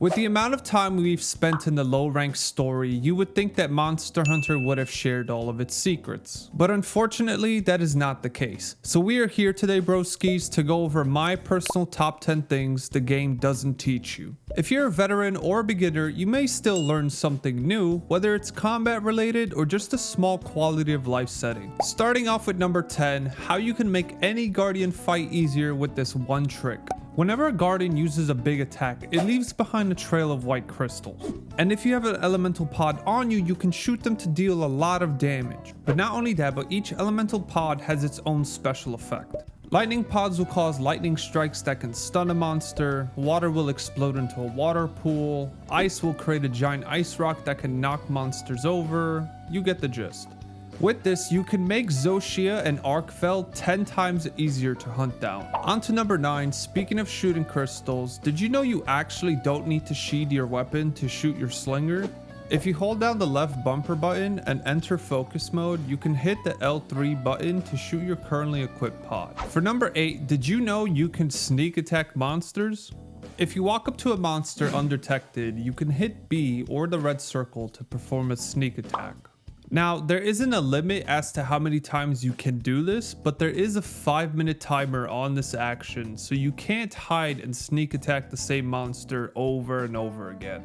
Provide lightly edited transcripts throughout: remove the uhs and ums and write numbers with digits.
With the amount of time we've spent in the low rank story, you would think that Monster Hunter would have shared all of its secrets. But unfortunately, that is not the case. So we are here today, broskis, to go over my personal top 10 things the game doesn't teach you. If you're a veteran or a beginner, you may still learn something new, whether it's combat related or just a small quality of life setting. Starting off with number 10, how you can make any guardian fight easier with this one trick. Whenever a guardian uses a big attack, it leaves behind a trail of white crystals. And if you have an elemental pod on you, you can shoot them to deal a lot of damage. But not only that, but each elemental pod has its own special effect. Lightning pods will cause lightning strikes that can stun a monster, water will explode into a water pool, ice will create a giant ice rock that can knock monsters over. You get the gist. With this, you can make Zoh Shia and Arkveld 10 times easier to hunt down. On to number 9, speaking of shooting crystals, did you know you actually don't need to sheath your weapon to shoot your slinger? If you hold down the left bumper button and enter focus mode, you can hit the L3 button to shoot your currently equipped pod. For number 8, did you know you can sneak attack monsters? If you walk up to a monster undetected, you can hit B or the red circle to perform a sneak attack. Now, there isn't a limit as to how many times you can do this, but there is a 5-minute timer on this action, so you can't hide and sneak attack the same monster over and over again.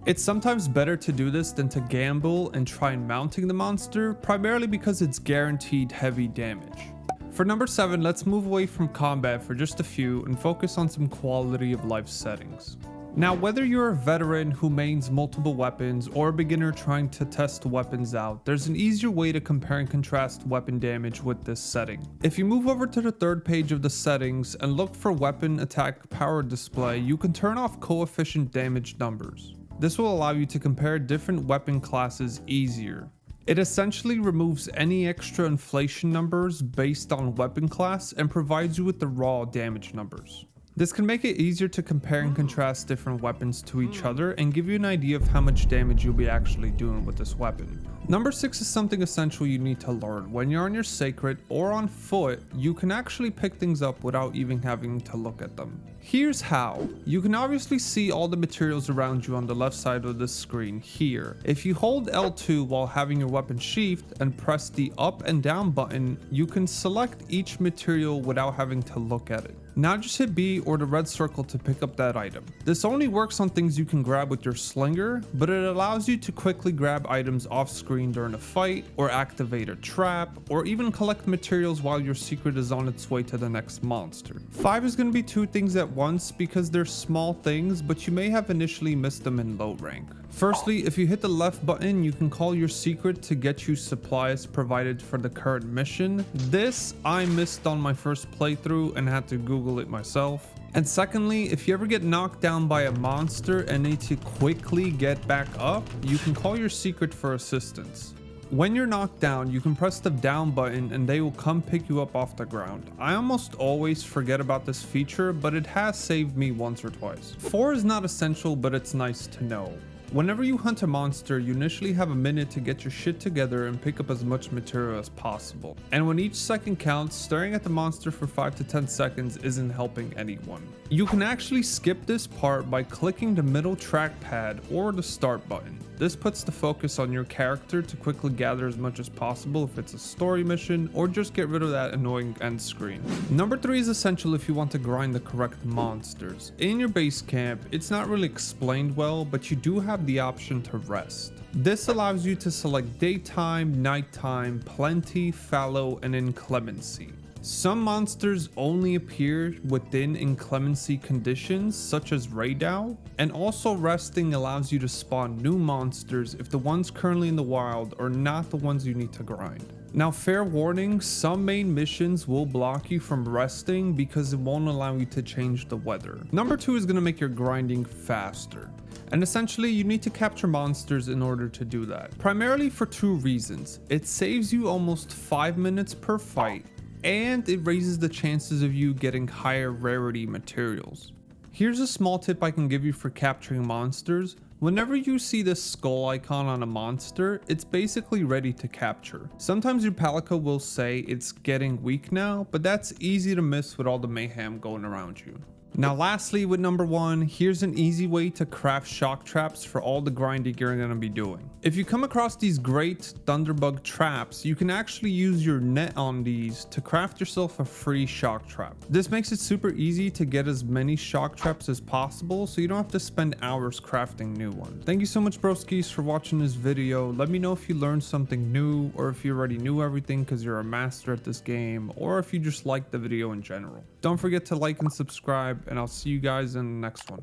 It's sometimes better to do this than to gamble and try mounting the monster, primarily because it's guaranteed heavy damage. For number 7, let's move away from combat for just a few and focus on some quality of life settings. Now, whether you're a veteran who mains multiple weapons or a beginner trying to test weapons out, there's an easier way to compare and contrast weapon damage with this setting. If you move over to the third page of the settings and look for weapon attack power display, you can turn off coefficient damage numbers. This will allow you to compare different weapon classes easier. It essentially removes any extra inflation numbers based on weapon class and provides you with the raw damage numbers. This can make it easier to compare and contrast different weapons to each other and give you an idea of how much damage you'll be actually doing with this weapon. Number 6 is something essential you need to learn. When you're on your Seikret or on foot, you can actually pick things up without even having to look at them. Here's how. You can obviously see all the materials around you on the left side of the screen here. If you hold L2 while having your weapon sheathed and press the up and down button, you can select each material without having to look at it. Now just hit B or the red circle to pick up that item. This only works on things you can grab with your slinger, but it allows you to quickly grab items off screen during a fight, or activate a trap, or even collect materials while your secret is on its way to the next monster. 5 is going to be 2 things at once because they're small things, but you may have initially missed them in low rank. Firstly, if you hit the left button, you can call your secret to get you supplies provided for the current mission. This I missed on my first playthrough and had to Google it myself. And secondly, if you ever get knocked down by a monster and need to quickly get back up, you can call your secret for assistance. When you're knocked down, you can press the down button and they will come pick you up off the ground. I almost always forget about this feature, but it has saved me once or twice. 4 is not essential, but it's nice to know. Whenever you hunt a monster, you initially have a minute to get your shit together and pick up as much material as possible. And when each second counts, staring at the monster for 5 to 10 seconds isn't helping anyone. You can actually skip this part by clicking the middle trackpad or the start button. This puts the focus on your character to quickly gather as much as possible if it's a story mission, or just get rid of that annoying end screen. Number 3 is essential if you want to grind the correct monsters. In your base camp, it's not really explained well, but you do have the option to rest. This allows you to select daytime, nighttime, plenty, fallow, and inclemency. Some monsters only appear within inclemency conditions such as Raidao, and also resting allows you to spawn new monsters if the ones currently in the wild are not the ones you need to grind. Now, fair warning, some main missions will block you from resting because it won't allow you to change the weather. Number 2 is going to make your grinding faster. And essentially, you need to capture monsters in order to do that. Primarily for 2 reasons. It saves you almost 5 minutes per fight, and it raises the chances of you getting higher rarity materials. Here's a small tip I can give you for capturing monsters. Whenever you see this skull icon on a monster, it's basically ready to capture. Sometimes your palico will say it's getting weak now, but that's easy to miss with all the mayhem going around you. Now lastly, with number 1, here's an easy way to craft shock traps for all the grinding you're going to be doing. If you come across these great thunderbug traps, you can actually use your net on these to craft yourself a free shock trap. This makes it super easy to get as many shock traps as possible, so you don't have to spend hours crafting new ones. Thank you so much, broskis, for watching this video. Let me know if you learned something new, or if you already knew everything because you're a master at this game, or if you just liked the video in general. Don't forget to like and subscribe, and I'll see you guys in the next one.